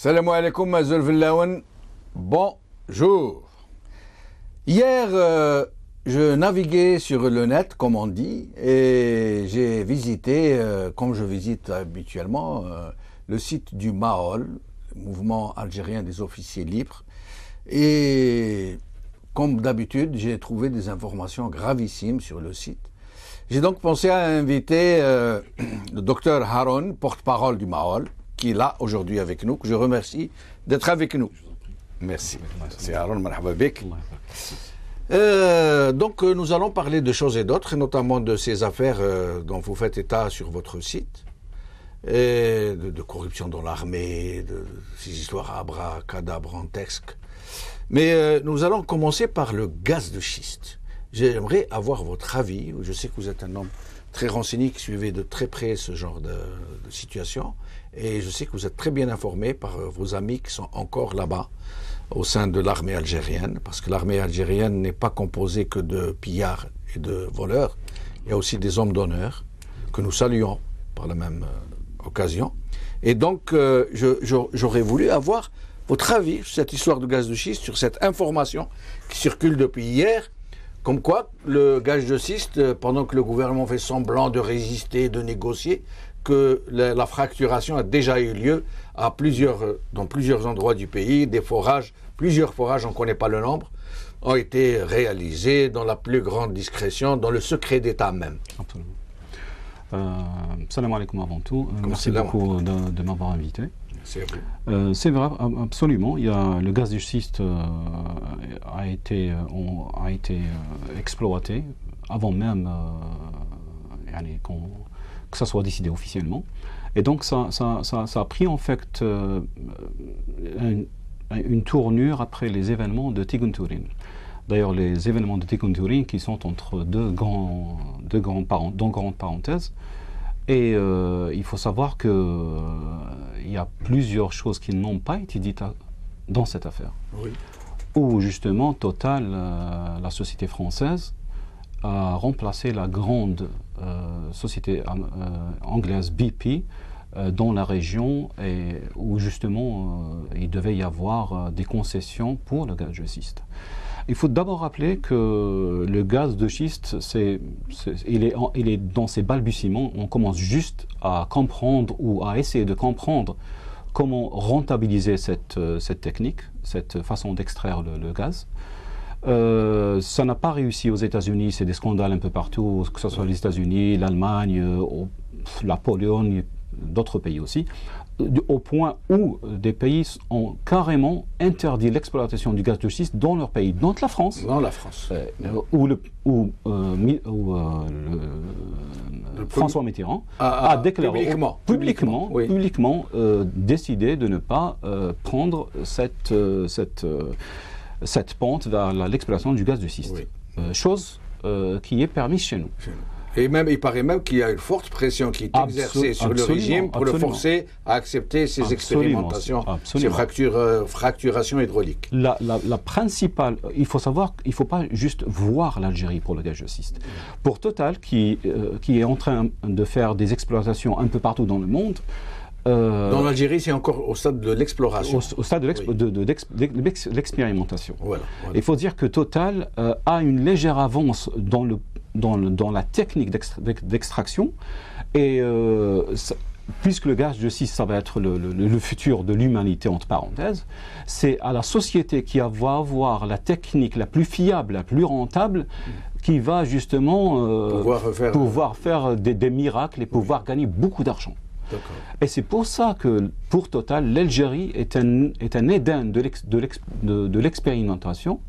Salam alaikum, Azul Villaoun. Bonjour. Hier, je naviguais sur le net, comme on dit, et j'ai visité, comme je visite habituellement, le site du MAOL, Mouvement algérien des officiers libres. Et comme d'habitude, j'ai trouvé des informations gravissimes sur le site. J'ai donc pensé à inviter le docteur Haroun, porte-parole du MAOL, qui est là aujourd'hui avec nous, que je remercie d'être avec nous. Merci. C'est Haroun, marhaba bik. Donc nous allons parler de choses et d'autres, notamment de ces affaires dont vous faites état sur votre site, et de corruption dans l'armée, de ces histoires abracadabrantesques. Mais nous allons commencer par le gaz de schiste. J'aimerais avoir votre avis. Je sais que vous êtes un homme très renseigné, qui suivez de très près ce genre de situation, et je sais que vous êtes très bien informé par vos amis qui sont encore là-bas, au sein de l'armée algérienne, parce que l'armée algérienne n'est pas composée que de pillards et de voleurs, il y a aussi des hommes d'honneur, que nous saluons par la même occasion. Et donc, j'aurais voulu avoir votre avis sur cette histoire de gaz de schiste, sur cette information qui circule depuis hier, comme quoi le gaz de schiste, pendant que le gouvernement fait semblant de résister, de négocier, que la fracturation a déjà eu lieu dans plusieurs endroits du pays. Des forages, plusieurs forages, on ne connaît pas le nombre, ont été réalisés dans la plus grande discrétion, dans le secret d'État même. Absolument. Salam alaikum avant tout. Merci beaucoup de m'avoir invité. C'est vrai, absolument. Le gaz de schiste a été exploité avant même que ça soit décidé officiellement. Et donc ça a pris en fait une tournure après les événements de Tigunturin. D'ailleurs, les événements de Tigunturin qui sont entre deux grandes parenthèses. Et il faut savoir qu'il y a plusieurs choses qui n'ont pas été dites dans cette affaire. Oui. Où justement, Total, la société française, a remplacé la grande société anglaise BP dans la région, et où justement il devait y avoir des concessions pour le gaz de schiste. Il faut d'abord rappeler que le gaz de schiste, il est dans ses balbutiements. On commence juste à comprendre ou à essayer de comprendre comment rentabiliser cette technique, cette façon d'extraire le gaz. Ça n'a pas réussi aux États-Unis, c'est des scandales un peu partout, que ce soit les États-Unis, l'Allemagne, la Pologne, d'autres pays aussi, au point où des pays ont carrément interdit l'exploitation du gaz de schiste dans leur pays, dont la France. Dans la France. Où François Mitterrand a déclaré publiquement décidé de ne pas prendre cette pente vers l'exploitation du gaz de schiste. Oui. Chose qui est permise chez nous. Et même, il paraît même qu'il y a une forte pression qui est exercée sur le régime pour le forcer à accepter ces expérimentations, ces fracturations hydrauliques. La principale, il faut savoir qu'il ne faut pas juste voir l'Algérie pour le gaz de schiste. Pour Total, qui est en train de faire des exploitations un peu partout dans le monde, dans l'Algérie, c'est encore au stade de l'exploration. Au stade de l'expérimentation. Voilà. Il faut dire que Total a une légère avance dans la technique d'extraction, et puisque le gaz de schiste, ça va être le futur de l'humanité, entre parenthèses, c'est à la société qui va avoir la technique la plus fiable, la plus rentable, qui va justement pouvoir faire des miracles et pouvoir gagner beaucoup d'argent. Et c'est pour ça que, pour Total, l'Algérie est un Éden de l'expérimentation,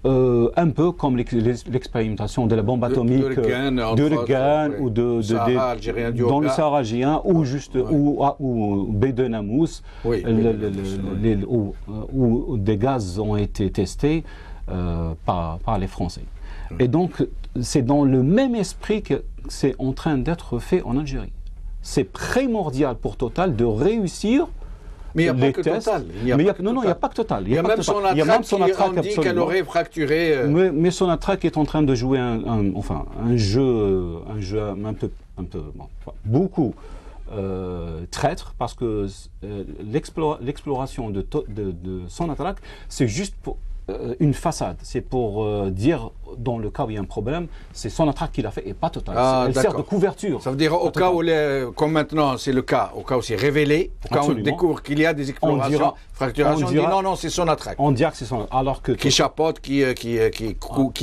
un peu comme l'expérimentation de la bombe atomique d'Urgan ou dans le Sahara algérien, ou Baie Namous, où des gaz ont été testés par les Français. Et donc, c'est dans le même esprit que c'est en train d'être fait en Algérie. C'est primordial pour Total de réussir. Mais il n'y a pas que Total. Il n'y a pas que Total. Il y a même Sonatrach qui dit qu'elle aurait fracturé. Mais Sonatrach est en train de jouer un jeu un peu beaucoup traître, parce que l'exploration de Sonatrach, c'est juste pour une façade. C'est pour dire, dans le cas où il y a un problème, c'est Sonatrach qui l'a fait et pas Total. Elle sert de couverture. Ça veut dire au cas où, comme maintenant c'est le cas, au cas où c'est révélé, au cas où on découvre qu'il y a des explorations, fracturations, on dit non, c'est Sonatrach. On dira que c'est Sonatrach. Alors que qui chapeaute, qui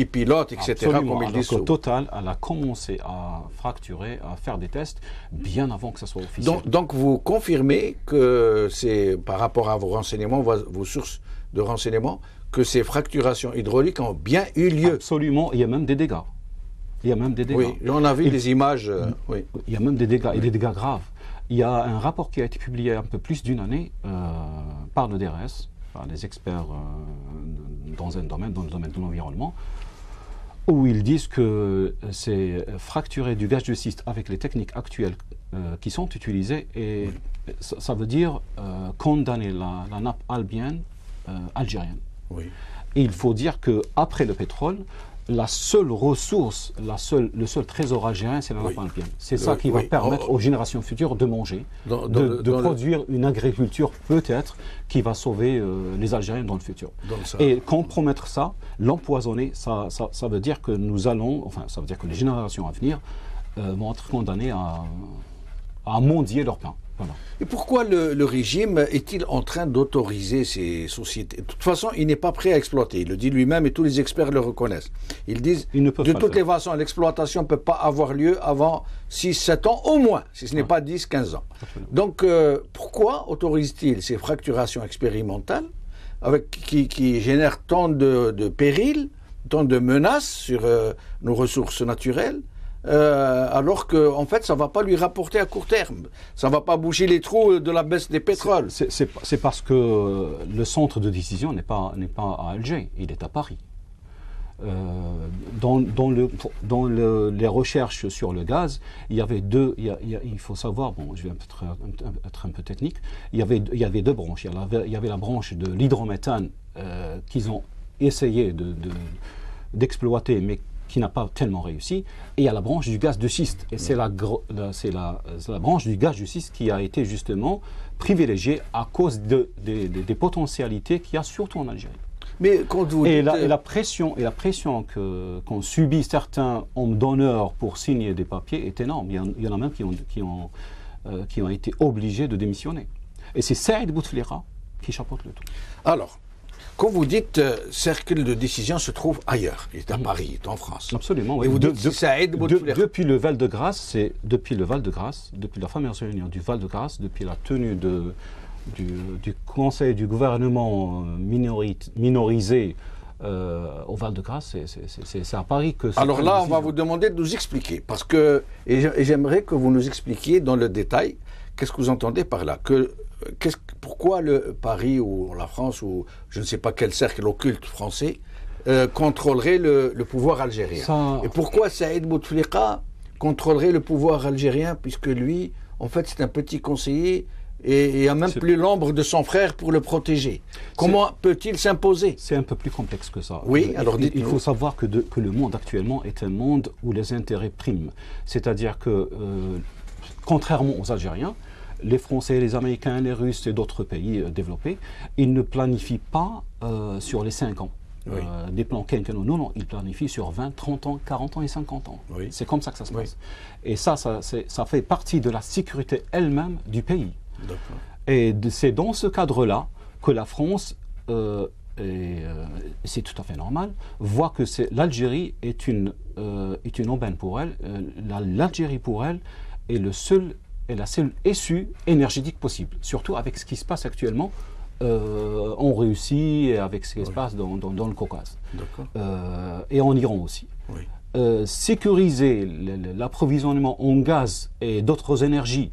pilote, etc. Absolument. Comme il dit. Alors que Total, elle a commencé à fracturer, à faire des tests bien avant que ça soit officiel. Donc vous confirmez que c'est, par rapport à vos renseignements, vos sources de renseignements, que ces fracturations hydrauliques ont bien eu lieu. Absolument, il y a même des dégâts. Il y a même des dégâts. Oui, on a vu des images. Oui. Il y a même des dégâts, et des dégâts graves. Il y a un rapport qui a été publié il y a un peu plus d'une année par le DRS, par les experts dans le domaine de l'environnement, où ils disent que c'est fracturer du gaz de schiste avec les techniques actuelles qui sont utilisées, et ça veut dire condamner la nappe albienne algérienne. Oui. Et il faut dire qu'après le pétrole, la seule ressource, le seul trésor algérien, c'est la nappe albienne. C'est ça qui va permettre aux générations futures de manger, de produire une agriculture peut-être qui va sauver les Algériens dans le futur. Et compromettre ça, l'empoisonner, ça veut dire que ça veut dire que les générations à venir vont être condamnées à mendier leur pain. Voilà. Et pourquoi le régime est-il en train d'autoriser ces sociétés? De toute façon, il n'est pas prêt à exploiter. Il le dit lui-même et tous les experts le reconnaissent. Ils disent, de toutes les façons, l'exploitation ne peut pas avoir lieu avant 6-7 ans au moins, si ce n'est pas 10-15 ans. Absolument. Donc, pourquoi autorise-t-il ces fracturations expérimentales qui génèrent tant de périls, tant de menaces sur nos ressources naturelles, alors que en fait ça ne va pas lui rapporter à court terme, ça ne va pas boucher les trous de la baisse des pétroles. C'est parce que le centre de décision n'est pas à Alger, il est à Paris. Dans les recherches sur le gaz, il y avait il faut savoir, bon, je vais être un peu technique, il y avait deux branches. Il y avait la branche de l'hydrométhane qu'ils ont essayé d'exploiter, mais qui n'a pas tellement réussi, et il y a la branche du gaz de schiste. Et c'est la branche du gaz de schiste qui a été justement privilégiée à cause des potentialités qu'il y a surtout en Algérie. Mais quand vous dites... la pression qu'ont subi certains hommes d'honneur pour signer des papiers est énorme. Il y en a même qui ont été obligés de démissionner. Et c'est Saïd Bouteflika qui chapeaute le tout. Alors, quand vous dites cercle de décision se trouve ailleurs, il est à Paris, il est en France. Absolument. Oui. Et vous dites Saïd Bouteflika. Depuis le Val-de-Grâce, depuis la fameuse réunion du Val-de-Grâce, depuis la tenue du Conseil du gouvernement minorisé au Val-de-Grâce, c'est à Paris que... Alors là, on va vous demander de nous expliquer, parce que, et j'aimerais que vous nous expliquiez dans le détail, qu'est-ce que vous entendez par là? Pourquoi Paris ou la France ou je ne sais pas quel cercle occulte français contrôlerait le pouvoir algérien? Et pourquoi Saïd Bouteflika contrôlerait le pouvoir algérien, puisque lui, en fait, c'est un petit conseiller et il n'a même plus l'ombre de son frère pour le protéger? Comment peut-il s'imposer? C'est un peu plus complexe que ça. Oui, alors dites-nous. Il faut savoir que le monde actuellement est un monde où les intérêts priment. C'est-à-dire que, contrairement aux Algériens, les Français, les Américains, les Russes et d'autres pays développés, ils ne planifient pas sur les 5 ans. Oui. Des plans quinquennaux. Non, ils planifient sur 20, 30 ans, 40 ans et 50 ans. Oui. C'est comme ça que ça se passe. Et ça fait partie de la sécurité elle-même du pays. Et c'est dans ce cadre-là que la France, et c'est tout à fait normal, voit que l'Algérie est une aubaine pour elle. L'Algérie, pour elle, est la seule issue énergétique possible, surtout avec ce qui se passe actuellement en Russie et avec ce qui se passe dans le Caucase. Et en Iran aussi. Sécuriser l'approvisionnement en gaz et d'autres énergies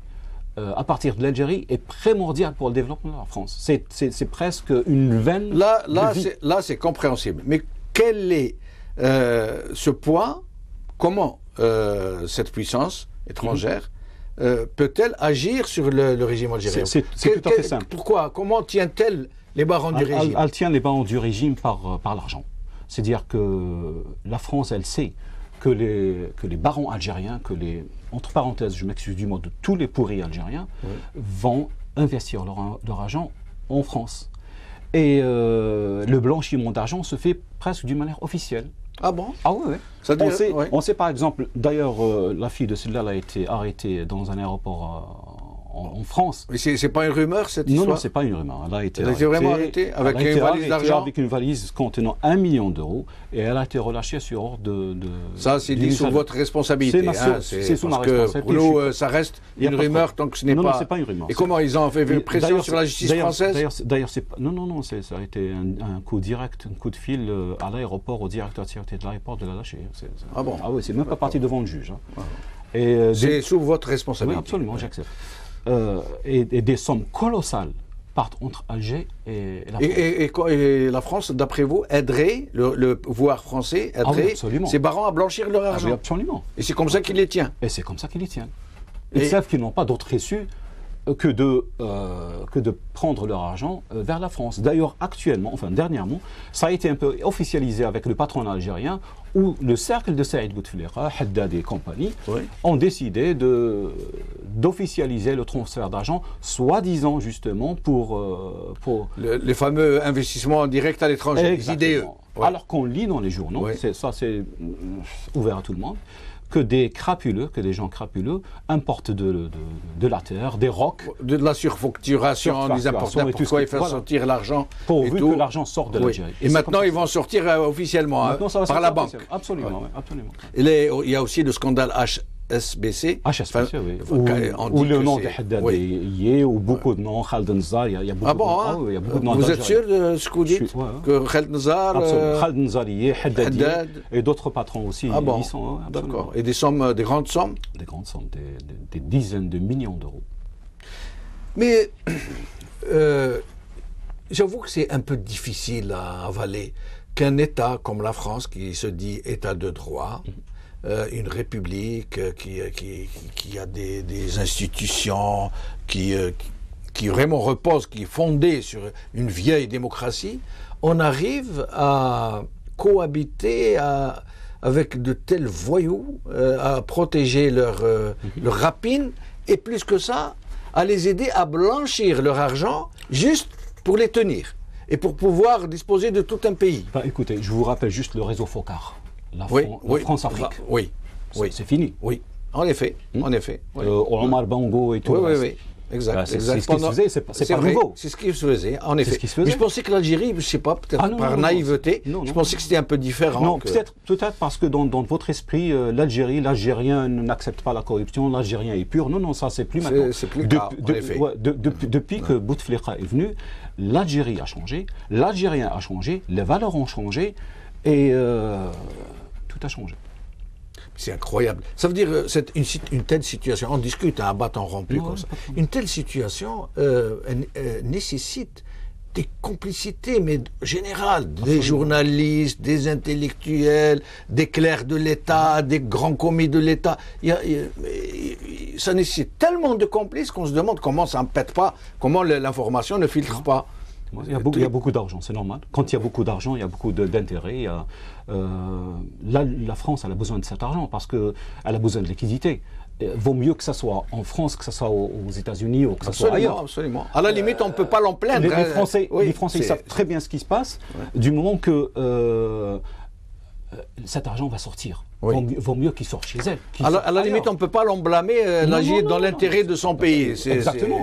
à partir de l'Algérie est primordial pour le développement de la France. C'est presque une veine. Là, c'est compréhensible. Mais quel est ce point? Comment cette puissance étrangère peut-elle agir sur le régime algérien? C'est tout à fait simple. Pourquoi? Comment tient-elle les barons du régime? Elle tient les barons du régime par l'argent. C'est-à-dire que la France, elle sait que les barons algériens, entre parenthèses, je m'excuse du mot, de tous les pourris algériens, vont investir leur argent en France. Et le blanchiment d'argent se fait presque d'une manière officielle. Ah bon? Ah oui, oui. On sait par exemple, d'ailleurs, la fille de Sellal a été arrêtée dans un aéroport en France. Mais c'est pas une rumeur cette histoire? Non, c'est pas une rumeur. Elle a été vraiment arrêtée avec une valise d'argent? Avec une valise contenant 1 million d'euros et elle a été relâchée sur ordre de... Ça, c'est dit sous votre responsabilité. C'est sous ma responsabilité. Pour nous, ça reste une rumeur tant que ce n'est pas... Non, c'est pas une rumeur. Et comment ils ont fait pression sur la justice française? D'ailleurs, non, ça a été un coup direct, un coup de fil à l'aéroport, au directeur de sécurité de l'aéroport de la lâcher. Ah bon? Ah oui, c'est même pas parti devant le juge. C'est sous votre responsabilité? Oui, absolument, j'accepte. Et des sommes colossales partent entre Alger et la France. Et la France, d'après vous, aiderait, le pouvoir français aiderait ses barons à blanchir leur argent? Oui, absolument. Et c'est comme ça qu'il les tient? Et c'est comme ça qu'ils les tiennent. Ils savent qu'ils n'ont pas d'autre issue que de prendre leur argent vers la France. D'ailleurs, actuellement, enfin dernièrement, ça a été un peu officialisé avec le patronat algérien où le cercle de Saïd Bouteflika, Haddad et compagnie ont décidé d'officialiser le transfert d'argent, soi-disant justement pour les fameux investissements directs à l'étranger, les IDE. Alors qu'on lit dans les journaux, ça c'est ouvert à tout le monde, que des gens crapuleux importent de la terre, des rocs. De la surfacturation, des importateurs, pourquoi ils font sortir l'argent. Pourvu que l'argent sorte de l'Algérie. Et maintenant, ils vont sortir officiellement par la banque. Absolument, absolument. Il y a aussi le scandale HSBC. HSBC, oui. Où le nom de Haddad y est, ou beaucoup de noms, Khaled Nzar, il y a beaucoup de noms. Il y a beaucoup de noms. Vous êtes sûr de ce que vous dites? Que Khaled Nzar, Khaled Nzar y est, Haddad et d'autres patrons aussi. Ah bon? D'accord. Et des grandes sommes? Des grandes sommes, des dizaines de millions d'euros. Mais j'avoue que c'est un peu difficile à avaler qu'un État comme la France, qui se dit État de droit, une république qui a des institutions qui vraiment reposent, qui est fondée sur une vieille démocratie, on arrive à cohabiter avec de tels voyous, à protéger leur rapine, et plus que ça, à les aider à blanchir leur argent juste pour les tenir et pour pouvoir disposer de tout un pays. Écoutez, je vous rappelle juste le réseau FOCAR. La France-Afrique. Oui. C'est fini. Oui, en effet. Omar Bongo et tout. Oui. Exact. C'est ce qui se faisait, c'est pas nouveau. C'est ce qui se faisait, en effet. Mais je pensais que l'Algérie, je ne sais pas, peut-être par naïveté, je pensais que c'était un peu différent. Non, peut-être parce que dans votre esprit, l'Algérien n'accepte pas la corruption, l'Algérien est pur. Non, ça c'est plus maintenant. C'est plus grave, en effet. Depuis que Bouteflika est venu, l'Algérie a changé, l'Algérien a changé, les valeurs ont changé et tout a changé. C'est incroyable. Ça veut dire une telle situation, on discute à un bâton rompu comme ça. Une telle situation nécessite des complicités, mais générales, des journalistes, des intellectuels, des clercs de l'État, des grands commis de l'État. Ça nécessite tellement de complices qu'on se demande comment ça ne pète pas, comment l'information ne filtre pas. Il y a beaucoup d'argent, c'est normal. Quand il y a beaucoup d'argent, il y a beaucoup d'intérêts. La France, elle a besoin de cet argent parce qu'elle a besoin de liquidité. Vaut mieux que ça soit en France, que ça soit aux États-Unis ou que ça soit ailleurs. Absolument. À la limite, on ne peut pas l'en plaindre. Les Français savent très bien ce qui se passe du moment que cet argent va sortir. Vaut mieux qu'il sorte chez elle. À la limite, on ne peut pas l'en blâmer, l'agir dans l'intérêt de son pays. Exactement.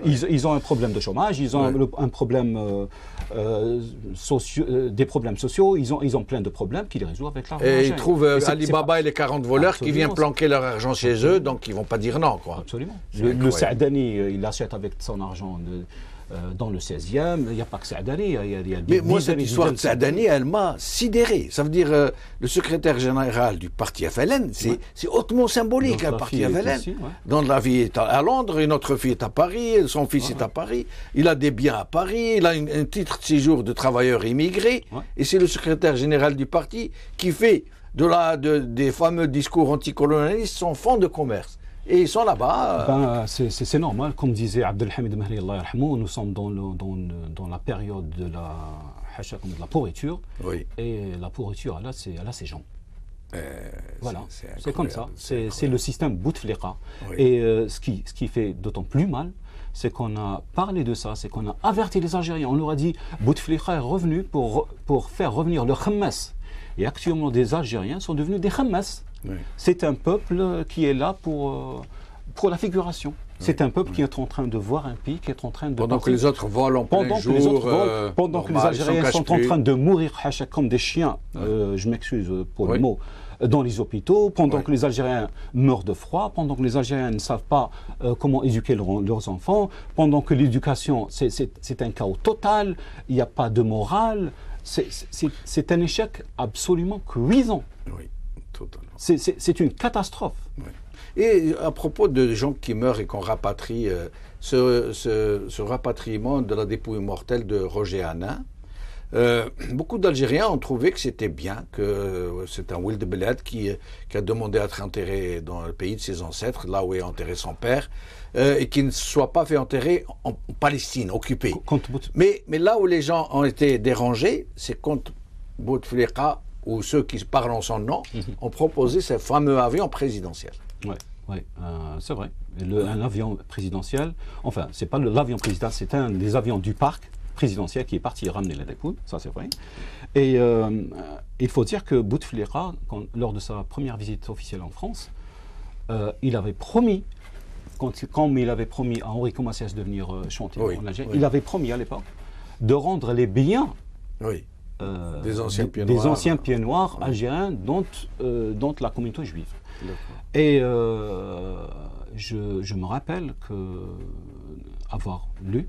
Ils ont un problème de chômage, ils ont un problème des problèmes sociaux, ils ont plein de problèmes qu'ils résolvent avec l'argent. Et ils trouvent Alibaba et les 40 voleurs qui viennent planquer leur argent chez eux, donc ils ne vont pas dire non. Absolument. Le Saadani, il achète avec son argent dans le 16e, il n'y a pas que Saadani. Mais moi, cette histoire de Saadani, elle m'a sidéré. Ça veut dire, le secrétaire général du parti FLN, c'est hautement symbolique, un parti FLN. Dont la vie est à Londres, une autre fille est à Paris, son fils est à Paris, il a des biens à Paris, il a un titre de séjour de travailleur immigré, et c'est le secrétaire général du parti qui fait des fameux discours anticolonialistes son fonds de commerce. Et ils sont là-bas. C'est normal, comme disait Abdelhamid Mahri, nous sommes dans la période de la pourriture. Et la pourriture, elle a ses gens. Voilà, c'est comme ça. C'est le système Bouteflika. Oui. Et ce qui fait d'autant plus mal, c'est qu'on a parlé de ça, c'est qu'on a averti les Algériens. On leur a dit Bouteflika est revenu pour faire revenir le Hamas. Et actuellement, des Algériens sont devenus des Hamas. Oui. C'est un peuple qui est là pour la figuration. C'est un peuple qui est en train de voir un pays, qui est en train de... Pendant que les autres volent en plein jour, pendant que les Algériens sont en train de mourir comme des chiens, je m'excuse pour le mot, dans les hôpitaux, pendant que les Algériens meurent de froid, pendant que les Algériens ne savent pas comment éduquer leurs enfants, pendant que l'éducation, c'est un chaos total, il n'y a pas de morale, c'est un échec absolument cuisant. Oui, totalement. C'est une catastrophe. Oui. Et à propos de gens qui meurent et qu'on rapatrie, ce rapatriement de la dépouille mortelle de Roger Hanin, beaucoup d'Algériens ont trouvé que c'était bien, que c'est un Wild Beled qui a demandé à être enterré dans le pays de ses ancêtres, là où est enterré son père, et qui ne soit pas fait enterrer en Palestine, occupée. Mais là où les gens ont été dérangés, c'est contre Bouteflika, ou ceux qui parlent en son nom, ont proposé ce fameux avion présidentiel. Oui, c'est vrai. Un avion présidentiel, enfin, c'est pas l'avion présidentiel, c'est un des avions du parc présidentiel qui est parti ramener la dépouille, ça c'est vrai. Et il faut dire que Bouteflika, lors de sa première visite officielle en France, il avait promis, quand il avait promis à Henri Comacias de venir chanter en Algérie, il avait promis à l'époque de rendre les biens des anciens pieds noirs algériens dont la communauté juive. Et je me rappelle avoir lu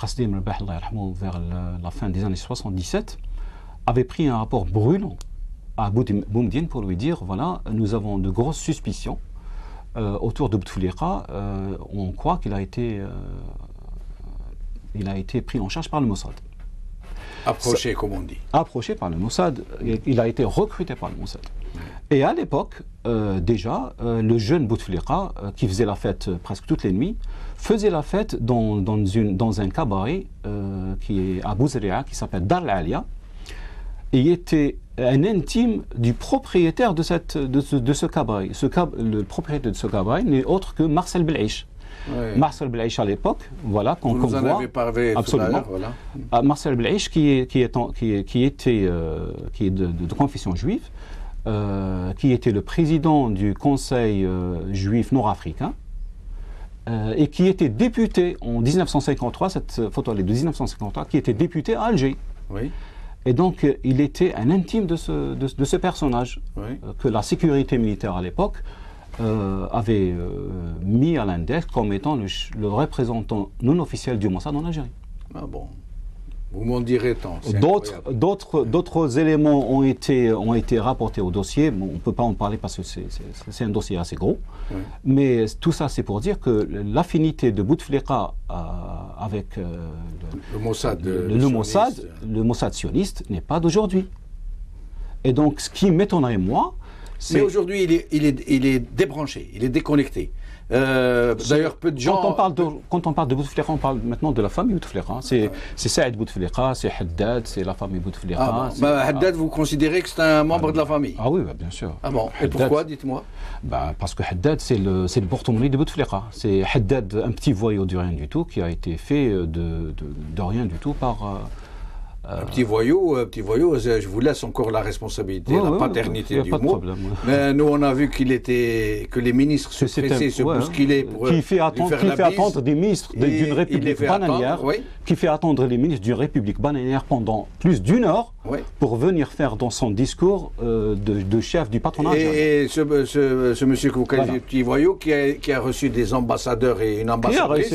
Qasdim Rabah, vers la fin des années 77, avait pris un rapport brûlant à Boumediene pour lui dire voilà, nous avons de grosses suspicions autour de Bouteflika. On croit qu'il a été pris en charge par le Mossad. Approché, comme on dit. Approché par le Mossad. Il a été recruté par le Mossad. Et à l'époque, déjà, le jeune Bouteflika, qui faisait la fête presque toutes les nuits, faisait la fête dans un cabaret qui est à Bouzria, qui s'appelle Dar al-Alia. Et il était un intime du propriétaire de ce cabaret. Le propriétaire de ce cabaret n'est autre que Marcel Belaiche. Oui. Marcel Belaiche à l'époque, voilà, qu'on voit. Vous en avez parlé absolument. Tout à l'heure, voilà. Marcel Belaiche, qui est de confession juive, qui était le président du Conseil juif nord-africain, et qui était député en 1953, cette photo elle est de 1953, qui était député à Alger. Oui. Et donc, il était un intime de ce personnage, que la sécurité militaire à l'époque avait mis à l'index comme étant le représentant non officiel du Mossad en Algérie. Ah bon. Vous m'en direz tant. D'autres éléments ont été rapportés au dossier. Bon, on ne peut pas en parler parce que c'est un dossier assez gros. Oui. Mais tout ça, c'est pour dire que l'affinité de Bouteflika avec le Mossad, le Mossad sioniste n'est pas d'aujourd'hui. Et donc, ce qui m'étonnerait, moi, mais aujourd'hui, il est débranché, il est déconnecté. D'ailleurs, peu de gens... Quand on parle de Bouteflika, on parle maintenant de la famille Bouteflika. C'est Saïd Bouteflika, c'est Haddad, c'est la famille Bouteflika. Haddad, vous considérez que c'est un membre de la famille? Ah oui, bien sûr. Ah bon, et pourquoi, dites-moi? Parce que Haddad, c'est le porte-monnaie de Bouteflika. C'est Haddad, un petit voyou du rien du tout, qui a été fait de rien du tout par... Un petit voyou, je vous laisse encore la responsabilité, la paternité du mot. Mais nous, on a vu que les ministres se pressaient, se bousculaient pour qui fait attendre des ministres d'une république bananière, qui fait attendre les ministres d'une république bananière pendant plus d'une heure pour venir faire dans son discours de chef du patronat. Et ce monsieur que vous qualifiez de petit voyou, qui a reçu des ambassadeurs et une ambassadrice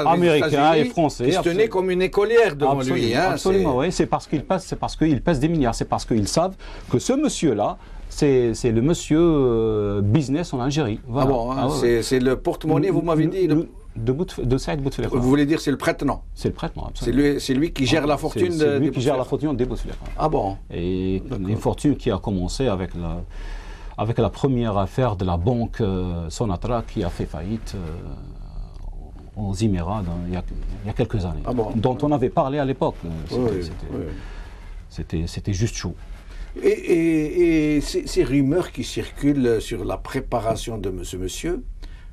américains et français, qui se tenait comme une écolière devant lui. Absolument. Oui, c'est parce qu'il pèse des milliards, c'est parce qu'ils savent que ce monsieur-là, c'est le monsieur business en Algérie. Voilà. Ah bon, c'est le porte-monnaie, vous m'avez dit de Saïd Bouteflika. Vous voulez dire c'est le prête-nom? C'est le prête-nom, absolument. C'est lui qui gère la fortune C'est lui qui gère la fortune des Bouteflika. Ah bon? Et une fortune qui a commencé avec la première affaire de la banque Sonatra qui a fait faillite aux Émirats il y a quelques années, dont on avait parlé à l'époque. C'était juste chaud. Et ces rumeurs qui circulent sur la préparation de ce monsieur,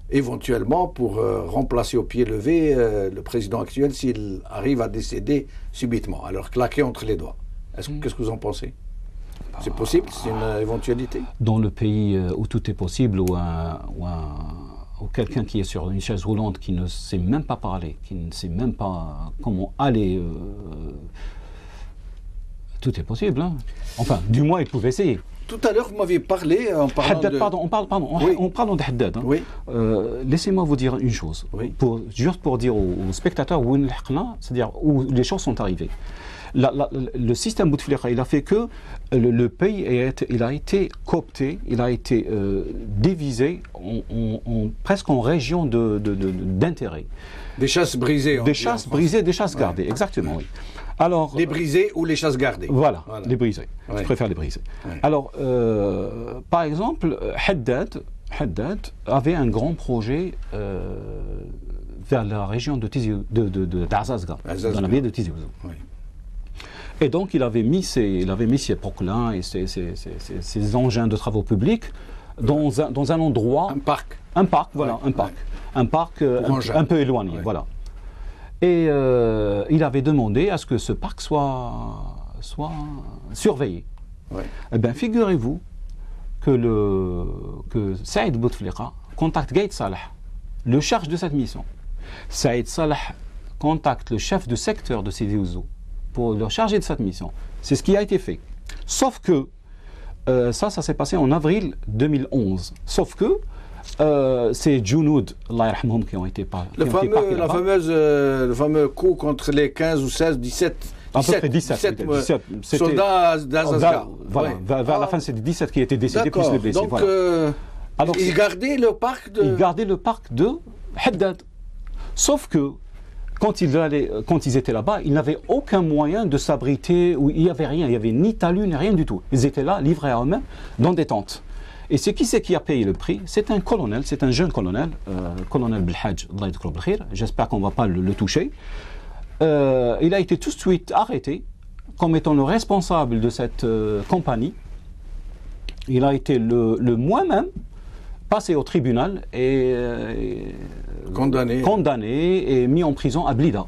éventuellement pour remplacer au pied levé le président actuel s'il arrive à décéder subitement, alors claqué entre les doigts. Qu'est-ce que vous en pensez? C'est possible? C'est une éventualité? Dans le pays où tout est possible, ou quelqu'un qui est sur une chaise roulante, qui ne sait même pas parler, qui ne sait même pas comment aller, tout est possible. Hein. Enfin, du moins, il pouvait essayer. Tout à l'heure, vous m'aviez parlé en parlant Haddad, de... pardon, en parlant de Haddad. Hein. Oui. Laissez-moi vous dire une chose, Oui. Juste pour dire aux spectateurs où c'est-à-dire où les choses sont arrivées. Le système Bouteflika, il a fait que le pays il a été coopté, il a été divisé presque en régions d'intérêt. Des chasses brisées. Des chasses brisées, des chasses gardées, exactement, oui. Alors, les brisées ou les chasses gardées. Voilà. Les brisées. Ouais. Je préfère les brisées. Ouais. Alors, par exemple, Haddad avait un grand projet vers la région d'Azazga, dans la ville de Tizi Ouzou. Oui. Et donc, il avait mis ses poquelins et ses engins de travaux publics dans un endroit... Un parc. Un parc, voilà, Ouais. un parc. Ouais. Un parc un peu éloigné, Ouais. voilà. Et il avait demandé à ce que ce parc soit surveillé. Ouais. Eh bien, figurez-vous que Saïd Bouteflika contacte Gaïd Salah, le charge de cette mission. Saïd Salah contacte le chef de secteur de Sidi Ouzou pour le charger de cette mission. C'est ce qui a été fait. Sauf que ça s'est passé en avril 2011. Sauf que c'est Junoud, Allah yarhamhum, qui ont été partis le fameux coup contre les 15 ou 16, 17 à peu près 17 soldats d'Azazga. Voilà, vers la fin, c'était 17 qui étaient décédés, plus les blessés. Donc, voilà. Alors, ils gardaient le parc de Haddad. Sauf que, quand ils étaient là-bas, ils n'avaient aucun moyen de s'abriter, où il n'y avait rien, il n'y avait ni talus, ni rien du tout. Ils étaient là, livrés à eux-mêmes, dans des tentes. Et c'est qui a payé le prix? C'est un colonel, c'est un jeune colonel, colonel Belhadj, Allah yadkhul bil khir. J'espère qu'on ne va pas le toucher. Il a été tout de suite arrêté comme étant le responsable de cette compagnie. Il a été le mois même passé au tribunal et condamné et mis en prison à Blida.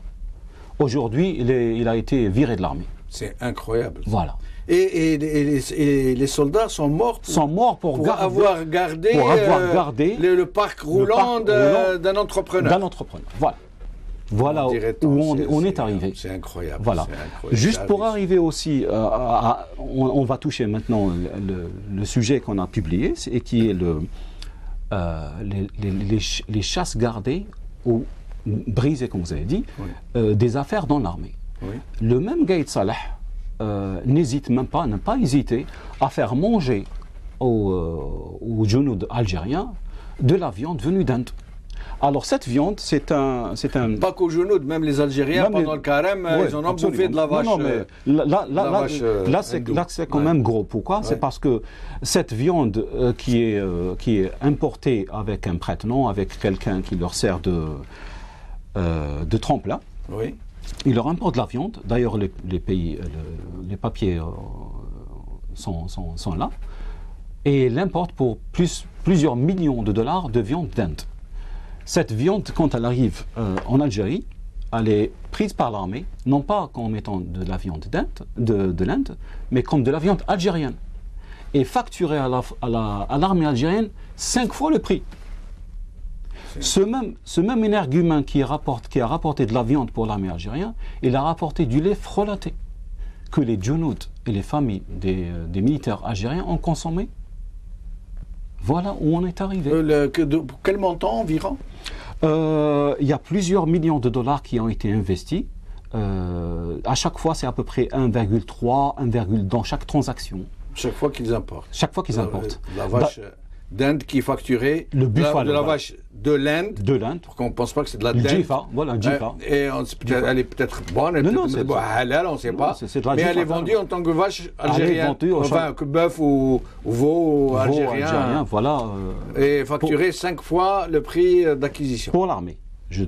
Aujourd'hui, il a été viré de l'armée. C'est incroyable. Voilà. Et les soldats sont morts pour avoir gardé le parc roulant d'un entrepreneur. Voilà où on est arrivé. C'est incroyable. Voilà. Juste pour arriver aussi, on va toucher maintenant le sujet qu'on a publié et qui est les chasses gardées ou brisées, comme vous avez dit, oui. Des affaires dans l'armée. Oui. Le même Gaïd Salah n'hésite même pas, n'a pas hésité à faire manger aux Junoud algériens de la viande venue d'Inde. Alors cette viande, c'est un... Pas qu'aux Junoud, même les Algériens, pendant le carême, ils en ont bouffé de la vache. Non, mais là, c'est quand même gros. Pourquoi ? C'est parce que cette viande qui est importée avec un prête-nom, avec quelqu'un qui leur sert de tremplin, oui. Il leur importe de la viande. D'ailleurs, les papiers sont là. Et il importe pour plusieurs millions de dollars de viande d'Inde. Cette viande, quand elle arrive en Algérie, elle est prise par l'armée, non pas comme étant de la viande de l'Inde, mais comme de la viande algérienne. Et facturée à l'armée algérienne 5 fois le prix. Ce même énergument qui a rapporté de la viande pour l'armée algérienne, il a rapporté du lait frelaté que les Junoud et les familles des militaires algériens ont consommé. Voilà où on est arrivé. Pour quel montant environ ? Il y a plusieurs millions de dollars qui ont été investis. À chaque fois, c'est à peu près 1,3, dans chaque transaction. Chaque fois qu'ils importent. Chaque fois qu'ils importent. La vache d'Inde qui est facturée. Le buffalo. De la vache de l'Inde. De l'Inde. Pour qu'on ne pense pas que c'est de la dinde. Jifa, voilà, un Jifa. Et elle est peut-être bonne, elle est peut-être halal, on ne sait pas. Mais elle est vendue en tant que vache algérienne. Enfin, que bœuf ou veau algérien. Voilà. Et facturée 5 fois le prix d'acquisition. Pour l'armée. Je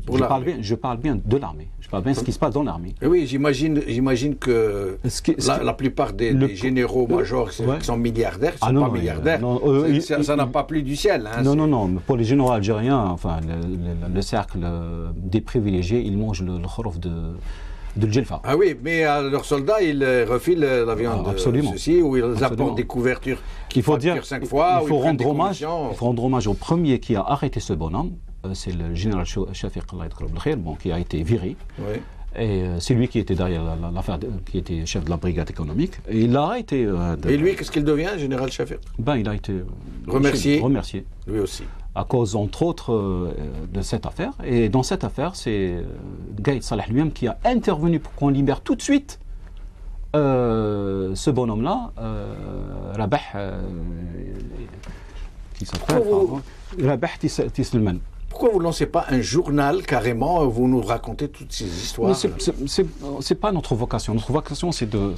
parle bien de l'armée. Je parle bien de ce qui se passe dans l'armée. Oui, j'imagine que la plupart des généraux-majors qui sont milliardaires, qui ne sont pas milliardaires. Ça n'a pas plu du ciel. Hein, non. Pour les généraux algériens, enfin, le cercle des privilégiés, ils mangent le khorof de l'Jelfa. Ah oui, mais à leurs soldats, ils refilent la viande ceci, ou ils apportent des couvertures qui facturent 5 fois. Il faut rendre hommage au premier qui a arrêté ce bonhomme. C'est le général Shafiq, qui a été viré. Oui. Et c'est lui qui était derrière l'affaire, qui était chef de la brigade économique. Et il a été. Et lui, qu'est-ce qu'il devient, général Shafiq? Il a été remercié. Lui aussi. À cause, entre autres, de cette affaire. Et dans cette affaire, c'est Gaïd Salah lui-même qui a intervenu pour qu'on libère tout de suite ce bonhomme-là, Rabah, qui s'appelle Rabah Tisselman. Pourquoi vous ne lancez pas un journal carrément, vous nous racontez toutes ces histoires? C'est pas notre vocation. Notre vocation, c'est de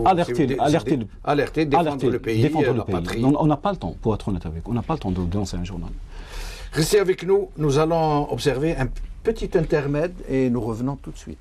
alerter, défendre le pays, la patrie. On n'a pas le temps, pour être honnête avec vous. On n'a pas le temps de lancer un journal. Restez avec nous, nous allons observer un petit intermède et nous revenons tout de suite.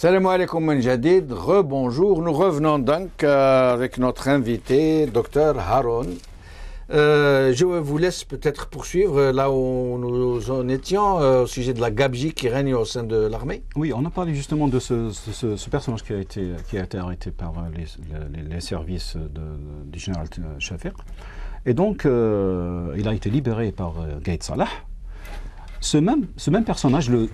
Salam alaikum min jadid, rebonjour. Nous revenons donc avec notre invité, Dr Haroun. Je vous laisse peut-être poursuivre là où nous en étions au sujet de la gabegie qui règne au sein de l'armée. Oui, on a parlé justement de ce personnage qui a été arrêté par les services du général Shafiq. Et donc, il a été libéré par Gaïd Salah. Ce même personnage, le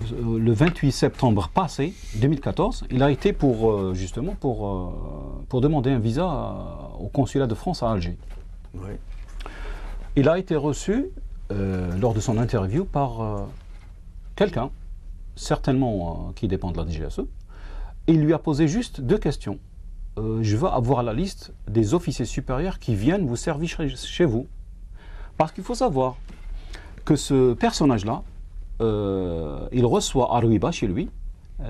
28 septembre passé, 2014, il a été pour demander un visa au consulat de France à Alger. Oui. Il a été reçu lors de son interview par quelqu'un certainement qui dépend de la DGSE. Et il lui a posé juste 2 questions. Je veux avoir la liste des officiers supérieurs qui viennent vous servir chez vous. Parce qu'il faut savoir que ce personnage-là, il reçoit à Rouiba, chez lui,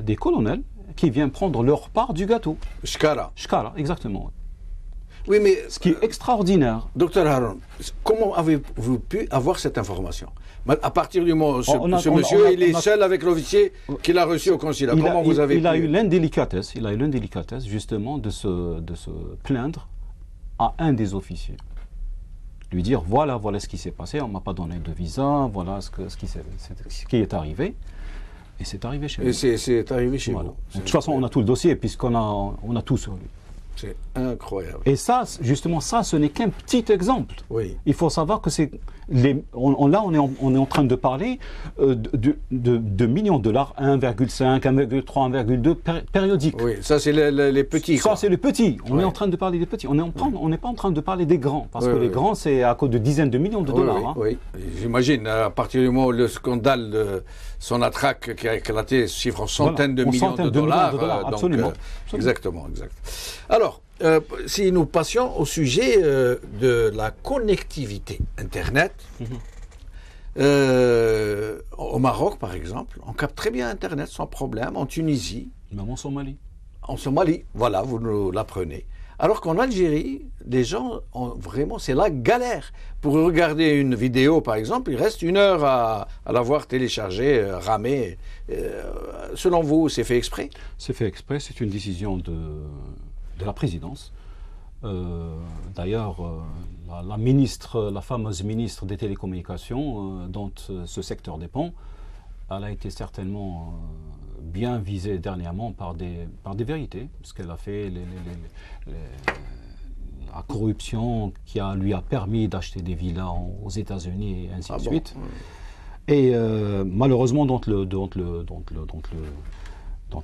des colonels qui viennent prendre leur part du gâteau. Shkara. Shkara, exactement. Oui, mais Ce qui est extraordinaire. Docteur Haroun, comment avez-vous pu avoir cette information? À partir du moment où ce monsieur il est seul avec l'officier qu'il a reçu au consulat, comment vous avez pu... Il a eu l'indélicatesse, justement de se plaindre à un des officiers. Lui dire voilà ce qui s'est passé, on ne m'a pas donné de visa, voilà ce qui est arrivé. Et c'est arrivé chez vous. Et c'est arrivé chez vous. De toute façon, on a tout le dossier puisqu'on a tout sur lui. C'est incroyable. Et ça, justement, ce n'est qu'un petit exemple. Oui. Il faut savoir que on est en train de parler de millions de dollars, 1,5, 1,3, 1,2 périodiques. Oui, ça c'est les petits. Ça c'est les petits. On est en train de parler des petits. On n'est pas en train de parler des grands. Parce que les grands, c'est à cause de dizaines de millions de dollars. Oui, j'imagine, à partir du moment où le scandale de Sonatrach qui a éclaté chiffre en centaines de millions de dollars. Absolument. Exactement, exact. Alors, si nous passions au sujet de la connectivité Internet, au Maroc par exemple, on capte très bien Internet sans problème, en Tunisie. Même en Somalie. En Somalie, voilà, vous nous l'apprenez. Alors qu'en Algérie, les gens ont vraiment, c'est la galère. Pour regarder une vidéo, par exemple, il reste 1 heure à l'avoir téléchargée, ramée. Selon vous, c'est fait exprès? C'est fait exprès, c'est une décision de la présidence. D'ailleurs, la fameuse ministre des télécommunications, dont ce secteur dépend, elle a été certainement bien visée dernièrement par des vérités, ce qu'elle a fait, la corruption qui lui a permis d'acheter des villas aux États-Unis et ainsi de suite. Et malheureusement, dont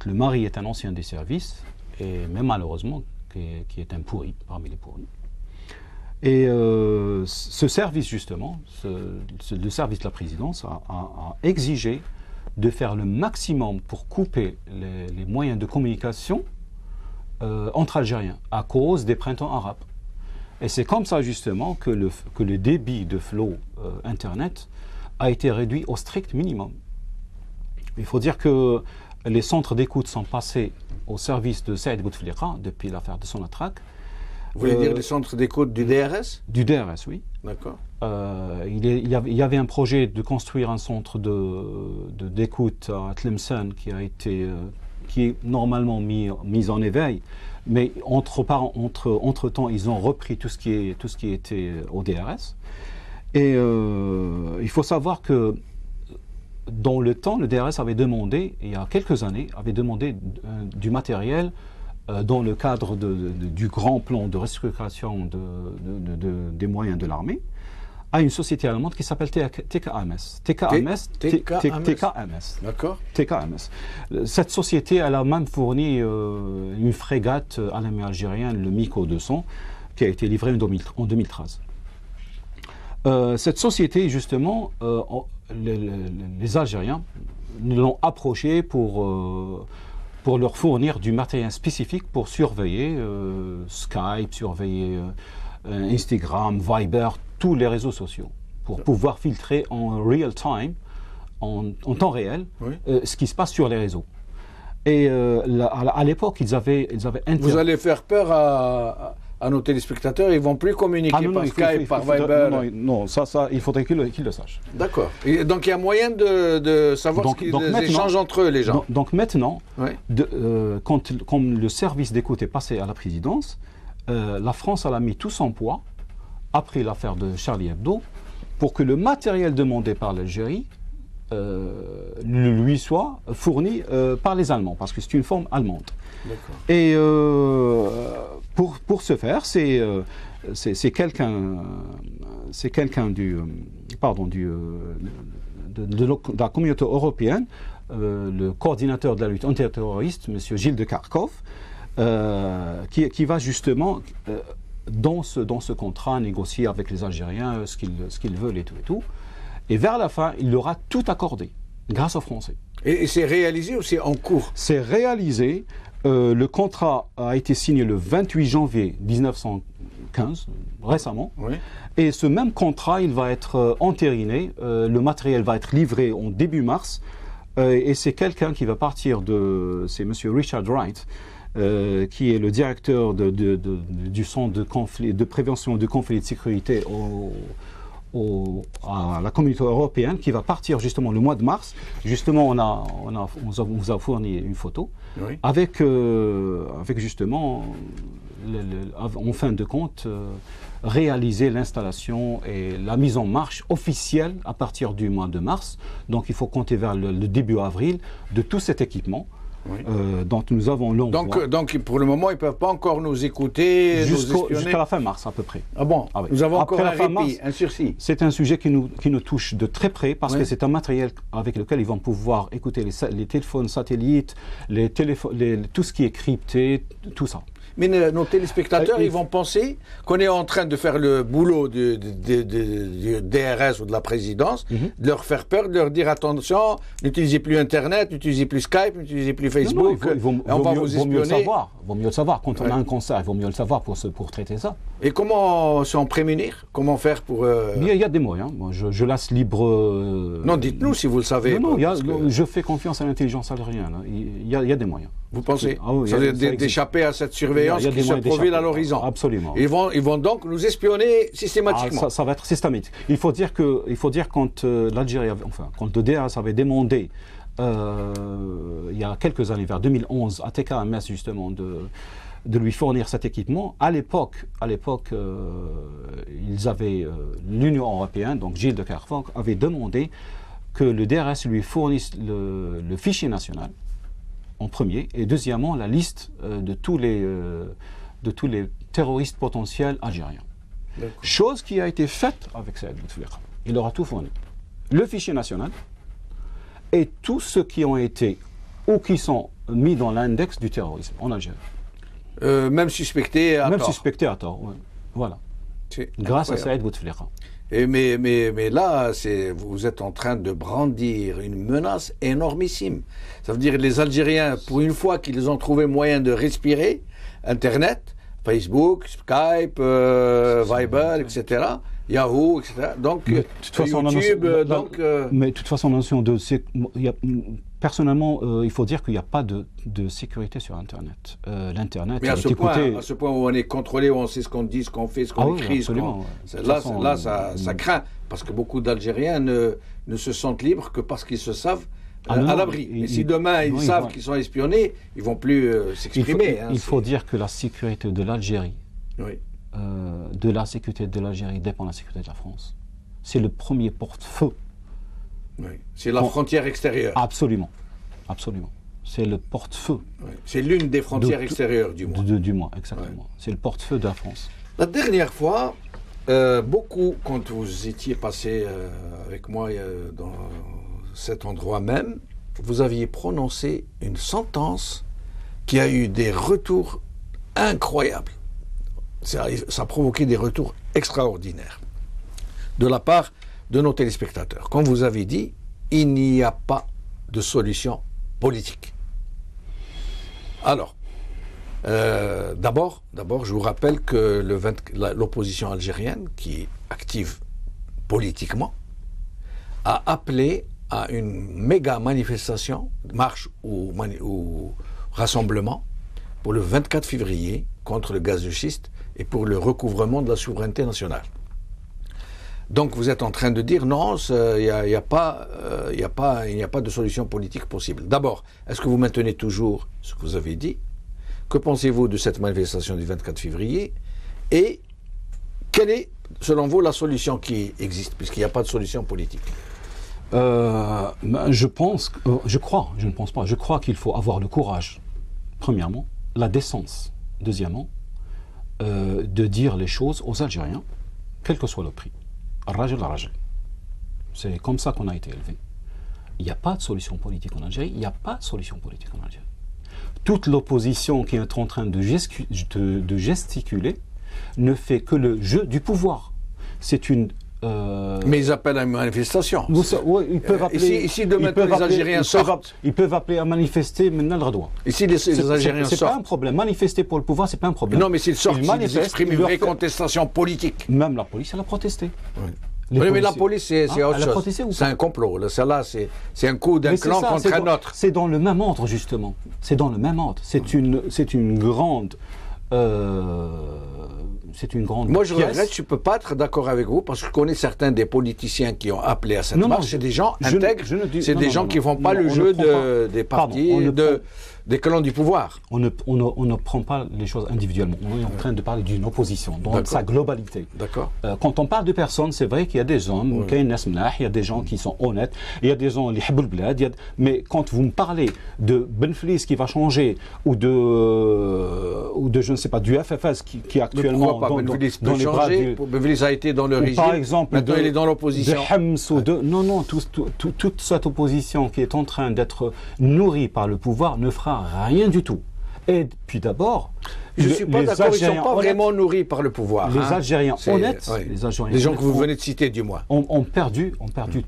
le mari est un ancien des services, et même malheureusement, qui est un pourri, parmi les pourris. Et ce service, justement, le service de la présidence a exigé de faire le maximum pour couper les moyens de communication entre Algériens à cause des printemps arabes. Et c'est comme ça, justement, que le débit de flot Internet a été réduit au strict minimum. Il faut dire que les centres d'écoute sont passés au service de Saïd Bouteflika depuis l'affaire de Sonatrach. Vous voulez dire les centres d'écoute du DRS? Du DRS, oui. D'accord. Il y avait un projet de construire un centre d'écoute à Tlemcen qui est normalement mis en éveil, mais entre-temps, ils ont repris tout ce qui était au DRS. Et il faut savoir que dans le temps, le DRS avait demandé, il y a quelques années, du matériel dans le cadre du grand plan de restructuration des moyens de l'armée à une société allemande qui s'appelle TKMS. D'accord. TKMS. Cette société, elle a même fourni une frégate à l'armée algérienne, le Miko 200, qui a été livrée en 2013. Cette société, justement, les Algériens l'ont approché pour leur fournir du matériel spécifique pour surveiller Skype, surveiller Instagram, Viber, tous les réseaux sociaux, pour pouvoir filtrer en real time, en temps réel, ce qui se passe sur les réseaux. Et à l'époque, ils avaient Vous allez faire peur à nos téléspectateurs, ils ne vont plus communiquer par Skype, par Viber. Non, ça, il faudrait qu'ils le sachent. D'accord. Donc il y a moyen de savoir ce qu'ils échangent entre eux, les gens. Donc maintenant, quand le service d'écoute est passé à la présidence, la France a mis tout son poids, après l'affaire de Charlie Hebdo, pour que le matériel demandé par l'Algérie lui soit fourni par les Allemands, parce que c'est une forme allemande. Et pour ce faire, c'est quelqu'un de la communauté européenne, le coordinateur de la lutte antiterroriste, M. Gilles de Kerchove, qui va justement dans ce contrat négocier avec les Algériens ce qu'ils veulent et tout. Et vers la fin, il leur a tout accordé, grâce aux Français. Et c'est réalisé ou c'est en cours? C'est réalisé. Le contrat a été signé le 28 janvier 1915, récemment. Oui. Et ce même contrat, il va être entériné. Le matériel va être livré en début mars. Et c'est quelqu'un qui va partir c'est M. Richard Wright, qui est le directeur du centre de prévention de conflits de sécurité à la communauté européenne, qui va partir justement le mois de mars. Justement, on vous a fourni une photo, oui, avec justement, en fin de compte, réaliser l'installation et la mise en marche officielle à partir du mois de mars. Donc il faut compter vers le début avril de tout cet équipement. Oui. Donc nous avons l'envoi. Donc pour le moment, ils ne peuvent pas encore nous écouter, jusqu'à la fin mars à peu près. Ah bon? Ah oui. Nous avons encore un répit, un sursis. C'est un sujet qui nous touche de très près parce, oui, que c'est un matériel avec lequel ils vont pouvoir écouter les téléphones satellites, tout ce qui est crypté, tout ça. Mais nos téléspectateurs, ils vont penser qu'on est en train de faire le boulot du DRS ou de la présidence, de leur faire peur, de leur dire attention, n'utilisez plus Internet, n'utilisez plus Skype, n'utilisez plus Facebook. On va vous espionner. Vaut mieux le savoir. Quand on a un concert, il vaut mieux le savoir pour traiter ça. Et comment s'en prémunir? Comment faire pour... Il y a des moyens. Moi, je laisse libre... Non, dites-nous si vous le savez. Non, je fais confiance à l'intelligence algérienne. Il y a des moyens. Vous pensez d'échapper à cette surveillance qui se profile à l'horizon? Absolument. Ils vont donc nous espionner systématiquement. Ça va être systématique. Il faut dire quand l'Algérie, quand le DRS avait demandé il y a quelques années, vers 2011, à TKMS justement de lui fournir cet équipement. À l'époque, l'Union européenne, donc Gilles de Kerchove, avait demandé que le DRS lui fournisse le fichier national en premier, et deuxièmement la liste de tous les terroristes potentiels algériens. Chose qui a été faite avec Saïd Bouteflika. Il aura tout fourni. Le fichier national et tous ceux qui ont été ou qui sont mis dans l'index du terrorisme en Algérie. Même suspectés à tort. Même suspectés à tort, oui. Voilà. Grâce à Saïd Bouteflika. Mais là, vous êtes en train de brandir une menace énormissime. Ça veut dire que les Algériens, pour une fois qu'ils ont trouvé moyen de respirer, Internet, Facebook, Skype, Viber, etc., Yahoo, etc., donc YouTube, Mais de toute façon, la notion de... Personnellement, il faut dire qu'il n'y a pas de sécurité sur Internet. L'Internet... Mais à ce point où on est contrôlé, où on sait ce qu'on dit, ce qu'on fait, ce qu'on écrit... Absolument. Là, ça craint, parce que beaucoup d'Algériens ne se sentent libres que parce qu'ils se savent à l'abri. Et si demain ils savent qu'ils sont espionnés, ils ne vont plus s'exprimer. Il faut dire que la sécurité de l'Algérie, de la sécurité de l'Algérie dépend de la sécurité de la France. C'est le premier porte-feu. Oui. C'est la frontière extérieure. Absolument. C'est le porte-feu. Oui. C'est l'une des frontières extérieures du moins. Du moins, exactement. Oui. C'est le porte-feu de la France. La dernière fois, beaucoup, quand vous étiez passé avec moi dans cet endroit même, vous aviez prononcé une sentence qui a eu des retours incroyables. Ça a provoqué des retours extraordinaires de la part de nos téléspectateurs. Comme vous avez dit, il n'y a pas de solution politique. Alors, d'abord, je vous rappelle que l'opposition algérienne, qui est active politiquement, a appelé à une méga manifestation, marche ou rassemblement, pour le 24 février, contre le gaz de schiste et pour le recouvrement de la souveraineté nationale. Donc vous êtes en train de dire non, il n'y a pas de solution politique possible. D'abord, est-ce que vous maintenez toujours ce que vous avez dit? Que pensez-vous de cette manifestation du 24 février? Et quelle est, selon vous, la solution qui existe, puisqu'il n'y a pas de solution politique? Je crois qu'il faut avoir le courage, premièrement, la décence, deuxièmement, de dire les choses aux Algériens, quel que soit le prix. Rajel. C'est comme ça qu'on a été élevé. Il n'y a pas de solution politique en Algérie. Toute l'opposition qui est en train de gesticuler ne fait que le jeu du pouvoir. C'est une Mais ils appellent à une manifestation. Ils peuvent appeler. Ici demain, les Algériens sortent. Ils peuvent appeler à manifester maintenant le droit. Ici, les Algériens sortent. C'est pas un problème. Manifester pour le pouvoir, c'est pas un problème. Non, mais s'ils sortent, ils expriment une vraie contestation politique. Même la police, elle a protesté. Oui, mais la police, c'est autre chose. C'est un complot. Celle-là, c'est un coup d'un clan contre un autre. C'est dans le même ordre, justement. C'est dans le même ordre. C'est une grande. C'est une grande. Moi, je regrette, je ne peux pas être d'accord avec vous parce que je connais certains des politiciens qui ont appelé à cette marche. C'est des gens intègres. C'est des gens qui ne font pas le jeu des partis, des clans du pouvoir. On ne prend pas les choses individuellement. On est en train de parler d'une opposition dans sa globalité. D'accord. Quand on parle de personnes, c'est vrai qu'il y a des hommes, il y a des gens qui sont honnêtes, il y a des gens qui aiment le bled, mais quand vous me parlez de Benflis qui va changer ou de je ne sais pas, du FFS qui est actuellement dans les bras du... Benflis a été dans le régime, par exemple, maintenant il est dans l'opposition. Non, toute cette opposition qui est en train d'être nourrie par le pouvoir ne fera rien du tout. Et puis d'abord, je ne suis pas d'accord, ils ne sont pas vraiment nourris par le pouvoir. Les Algériens honnêtes, les gens que vous venez de citer du moins, ont perdu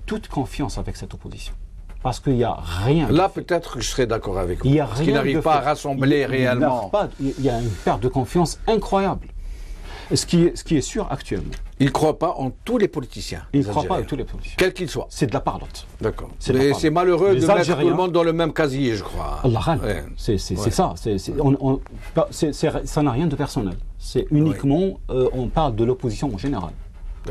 toute confiance avec cette opposition. Parce qu'il n'y a rien. Là, peut-être que je serais d'accord avec vous. Il y a parce qu'ils n'arrivent pas à rassembler réellement. Il y a une perte de confiance incroyable. Ce qui est sûr actuellement. Ils ne croient pas en tous les politiciens. Ils ne croient pas en tous les politiciens. Quels qu'ils soient. C'est de la parlotte. D'accord. C'est malheureux de mettre tout le monde dans le même casier, je crois. C'est ça. Ça n'a rien de personnel. C'est uniquement, on parle de l'opposition en général.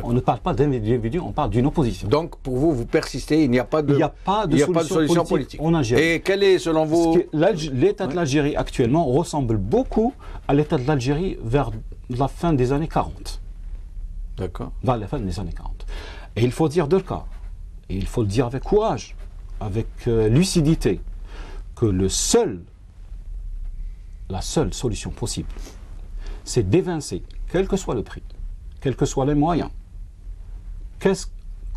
On ne parle pas d'individus, on parle d'une opposition. Donc, pour vous, vous persistez, il n'y a pas de solution politique en Algérie. Et quel est, selon vous... L'état de l'Algérie actuellement ressemble beaucoup à l'état de l'Algérie vers la fin des années 40. D'accord. Vers la fin des années 40. Et il faut dire deux cas. Et il faut le dire avec courage, avec lucidité, que la seule solution possible, c'est d'évincer, quel que soit le prix, quels que soient les moyens,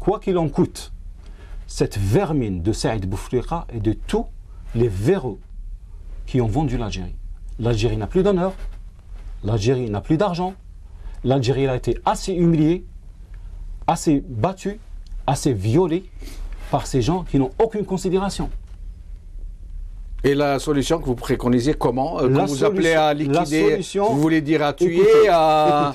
quoi qu'il en coûte, cette vermine de Saïd Bouflika et de tous les véreux qui ont vendu l'Algérie. L'Algérie n'a plus d'honneur, l'Algérie n'a plus d'argent, l'Algérie a été assez humiliée, assez battue, assez violée par ces gens qui n'ont aucune considération. Et la solution que vous préconisez, comment vous appelez à liquider, vous voulez dire à tuer, à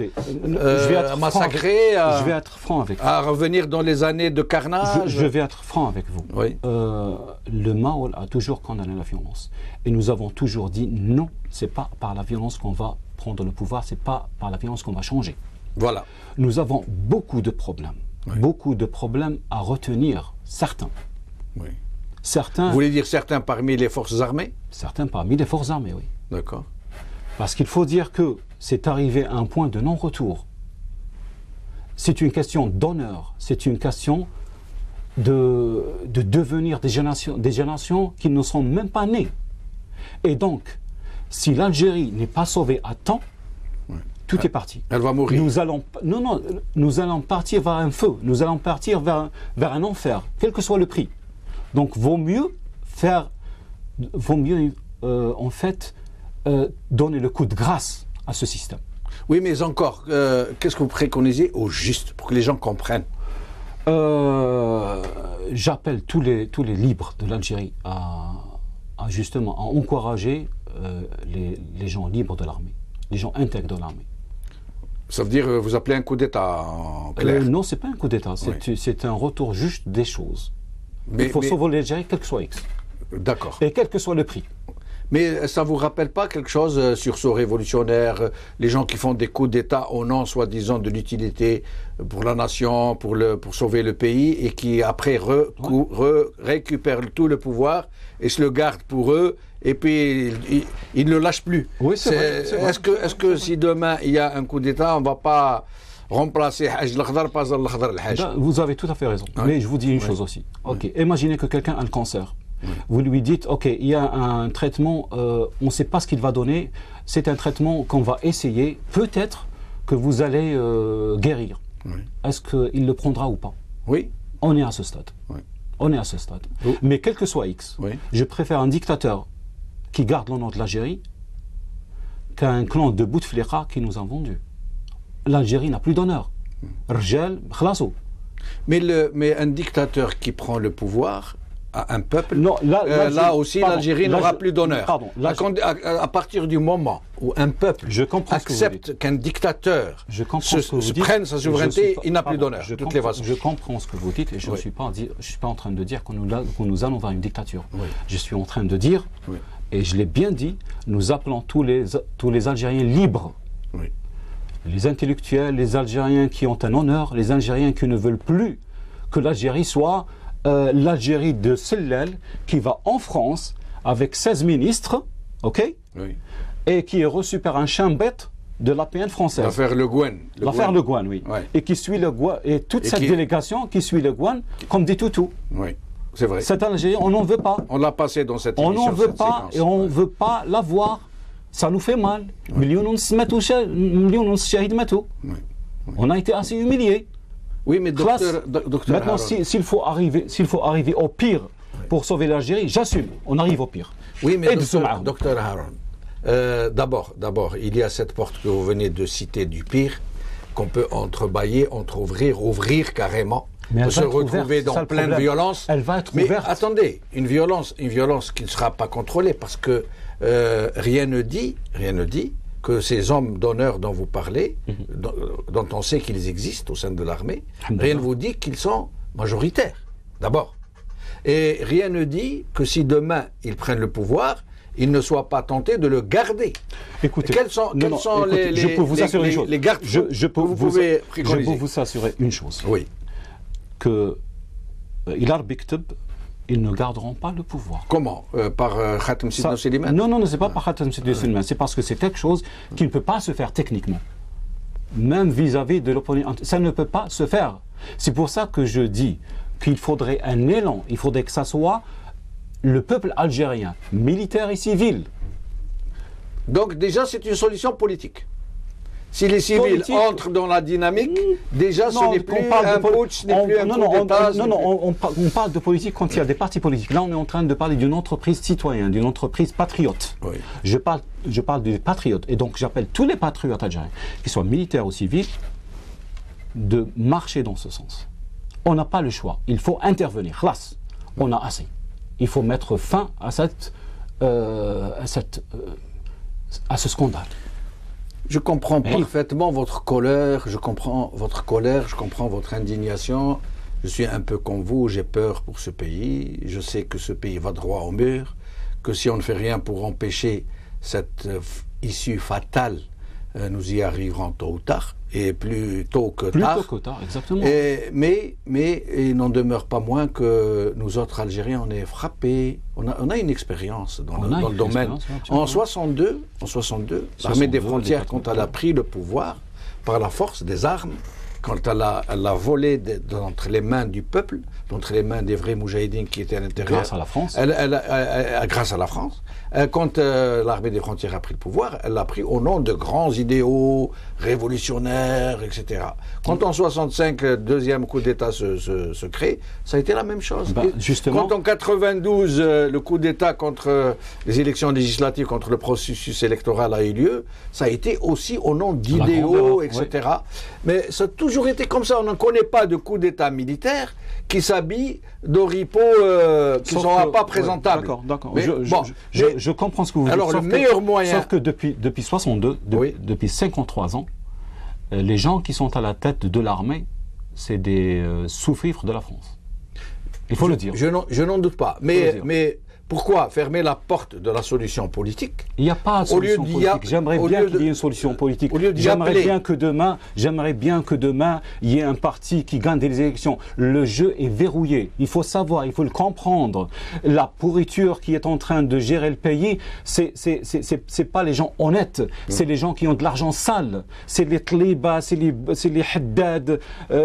massacrer, je vais être franc avec vous. À revenir dans les années de carnage. Je vais être franc avec vous. Oui. Le Maol a toujours condamné la violence. Et nous avons toujours dit non, ce n'est pas par la violence qu'on va prendre le pouvoir, ce n'est pas par la violence qu'on va changer. Voilà. Nous avons beaucoup de problèmes. Beaucoup de problèmes à retenir, certains. Oui. Certains, vous voulez dire certains parmi les forces armées? Certains parmi les forces armées, oui. D'accord. Parce qu'il faut dire que c'est arrivé à un point de non-retour. C'est une question d'honneur, c'est une question de devenir des générations qui ne sont même pas nées. Et donc, si l'Algérie n'est pas sauvée à temps, tout est parti. Elle va mourir. Nous allons partir vers un feu, nous allons partir vers un enfer, quel que soit le prix. Donc, vaut mieux en fait donner le coup de grâce à ce système. Oui, mais encore, qu'est-ce que vous préconisez au juste pour que les gens comprennent? J'appelle tous les libres de l'Algérie à justement à encourager les gens libres de l'armée, les gens intègres de l'armée. Ça veut dire vous appelez un coup d'État en clair? Non, c'est pas un coup d'État, c'est un retour juste des choses. Il faut sauver l'Algérie, quel que soit X. D'accord. Et quel que soit le prix. Mais ça ne vous rappelle pas quelque chose sur ce révolutionnaire, les gens qui font des coups d'État au nom, soi-disant, de l'utilité pour la nation, pour sauver le pays, et qui après récupèrent tout le pouvoir et se le gardent pour eux, et puis ils ne le lâchent plus. Oui, c'est vrai. Est-ce que si demain il y a un coup d'État, on ne va pas remplacer Hajj al-Khadar par al-Khadar al-Hajj? Vous avez tout à fait raison. Oui. Mais je vous dis une chose aussi. Ok, imaginez que quelqu'un a le cancer. Vous lui dites, ok, il y a un traitement, on ne sait pas ce qu'il va donner, c'est un traitement qu'on va essayer, peut-être que vous allez guérir. Est-ce qu'il le prendra ou pas? Oui. On est à ce stade. On est à ce stade. Mais quel que soit X, je préfère un dictateur qui garde le nom de l'Algérie qu'un clan de Bouteflika qui nous a vendus. L'Algérie n'a plus d'honneur. رجال خلاصو. Mais un dictateur qui prend le pouvoir à un peuple, Non, là aussi l'Algérie n'aura plus d'honneur. Pardon, À partir du moment où un peuple accepte qu'un dictateur se prenne sa souveraineté, il n'a plus d'honneur. Je comprends ce que vous dites et je ne suis pas en train de dire que nous allons vers une dictature. Oui. Je suis en train de dire, et je l'ai bien dit, nous appelons tous les Algériens libres. Oui. Les intellectuels, les Algériens qui ont un honneur, les Algériens qui ne veulent plus que l'Algérie soit l'Algérie de Sellel qui va en France avec 16 ministres, ok, Oui. et qui est reçu par un chambette de l'APN française. L'affaire Le Guen. L'affaire Le Guen, oui. Ouais. Et qui suit le Guen, et toute cette délégation qui suit Le Guen comme des toutous. Oui, c'est vrai. Cette Algérie, on n'en veut pas. On l'a passé dans cette On émission. n'en veut pas et on ne veut pas la voir. Ça nous fait mal. On a été assez humiliés. Oui, mais docteur Maintenant, Haroun. s'il faut arriver au pire pour sauver l'Algérie, j'assume. On arrive au pire. Oui, mais docteur docteur Haroun, d'abord, il y a cette porte que vous venez de citer du pire, qu'on peut entrebâiller, ouvrir carrément, mais de se retrouver dans pleine violence. Elle va être mais ouverte. Attendez, une violence qui ne sera pas contrôlée, parce que rien ne dit que ces hommes d'honneur dont vous parlez, dont on sait qu'ils existent au sein de l'armée, rien ne vous dit qu'ils sont majoritaires, d'abord. Et rien ne dit que si demain ils prennent le pouvoir, ils ne soient pas tentés de le garder. Écoutez, quels sont je peux vous assurer une chose. Les gardes je peux vous assurer une chose. Oui. Que Ilar Bikteb, ils ne garderont pas le pouvoir. Comment par Khatem Sidna Soliman? Non, c'est pas par Khatem Sidna Soliman. C'est parce que c'est quelque chose qui ne peut pas se faire techniquement. Même vis-à-vis de l'opinion. Ça ne peut pas se faire. C'est pour ça que je dis qu'il faudrait un élan. Il faudrait que ça soit le peuple algérien, militaire et civil. Donc déjà, c'est une solution politique. Si les civils entrent dans la dynamique, déjà ce n'est plus un putsch, ce n'est plus un coup d'État. On parle de politique quand il y a des partis politiques. Là, on est en train de parler d'une entreprise citoyenne, d'une entreprise patriote. Oui. Je parle des patriotes. Et donc, j'appelle tous les patriotes algériens, qu'ils soient militaires ou civils, de marcher dans ce sens. On n'a pas le choix. Il faut intervenir. Classe. On a assez. Il faut mettre fin à ce scandale. Je comprends parfaitement votre colère, je comprends votre indignation. Je suis un peu comme vous, j'ai peur pour ce pays. Je sais que ce pays va droit au mur, que si on ne fait rien pour empêcher cette issue fatale, nous y arriverons tôt ou tard, et plus tôt que tard. Plus tôt que tard, exactement. Mais il n'en demeure pas moins que nous autres Algériens, on est frappés. On a une expérience dans le domaine. En 62, l'armée des frontières, quand elle a pris le pouvoir par la force des armes, quand elle a volé d'entre les mains du peuple, d'entre les mains des vrais moudjahidines qui étaient à l'intérieur. Grâce à la France. Grâce à la France. Quand l'armée des frontières a pris le pouvoir, elle l'a pris au nom de grands idéaux révolutionnaires, etc. Quand en 65, deuxième coup d'État se crée, ça a été la même chose. Justement. Quand en 92, le coup d'État contre les élections législatives, contre le processus électoral a eu lieu, ça a été aussi au nom d'idéaux, etc. Oui. Mais ça a toujours été comme ça. On ne connaît pas de coup d'État militaire qui s'habille d'oripeaux qui ne sont pas présentables. D'accord. Je comprends ce que vous dites. Alors, le meilleur moyen... Sauf que depuis 62, depuis 53 ans, les gens qui sont à la tête de l'armée, c'est des sous-fifres de la France. Il faut le dire. Je n'en doute pas. Mais pourquoi fermer la porte de la solution politique? Il n'y a pas de solution politique. J'aimerais bien qu'il y ait une solution politique. J'aimerais bien que demain, il y ait un parti qui gagne des élections. Le jeu est verrouillé. Il faut savoir, il faut le comprendre. La pourriture qui est en train de gérer le pays, c'est pas les gens honnêtes. C'est les gens qui ont de l'argent sale. C'est les tlibas, c'est les haddad,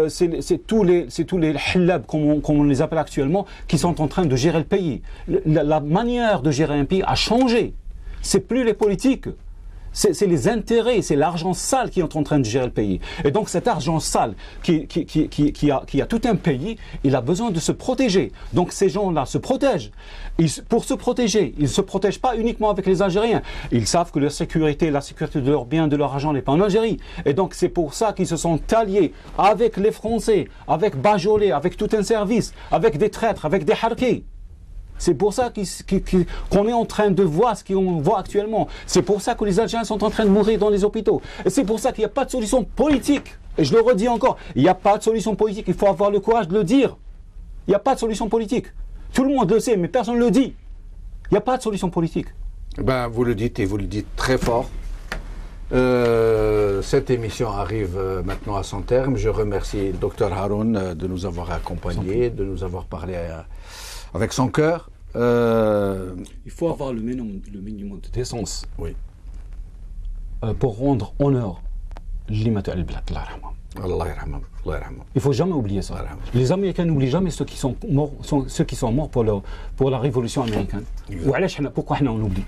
c'est tous les hillab, comme on les appelle actuellement, qui sont en train de gérer le pays. La manière de gérer un pays a changé. C'est plus les politiques. C'est les intérêts, c'est l'argent sale qui est en train de gérer le pays. Et donc cet argent sale qui a tout un pays, il a besoin de se protéger. Donc ces gens-là se protègent. Pour se protéger, ils ne se protègent pas uniquement avec les Algériens. Ils savent que la sécurité de leurs biens, de leur argent n'est pas en Algérie. Et donc c'est pour ça qu'ils se sont alliés avec les Français, avec Bajolé, avec tout un service, avec des traîtres, avec des harkis. C'est pour ça qu'on est en train de voir ce qu'on voit actuellement. C'est pour ça que les Algériens sont en train de mourir dans les hôpitaux. Et c'est pour ça qu'il n'y a pas de solution politique. Et je le redis encore, il n'y a pas de solution politique. Il faut avoir le courage de le dire. Il n'y a pas de solution politique. Tout le monde le sait, mais personne ne le dit. Il n'y a pas de solution politique. Ben, vous le dites et vous le dites très fort. Cette émission arrive maintenant à son terme. Je remercie le Dr Haroun de nous avoir accompagnés, de nous avoir parlé avec son cœur. Il faut avoir le minimum de décence. Oui. Pour rendre honneur l'imam al-Blad, Allah yarhamah, Allah yarhamah. il ne faut jamais oublier ça. Les Américains n'oublient jamais ceux qui sont morts pour la révolution américaine. Pourquoi on oublie?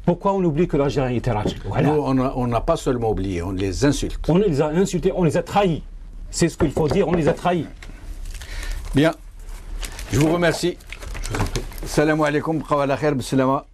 Pourquoi on oublie que l'Algérien était raciste? Nous, on n'a pas seulement oublié, on les insulte. On les a insultés, on les a trahis. C'est ce qu'il faut dire, on les a trahis. Bien. Je vous remercie. Salam alaikum, khawa la khair, bislama.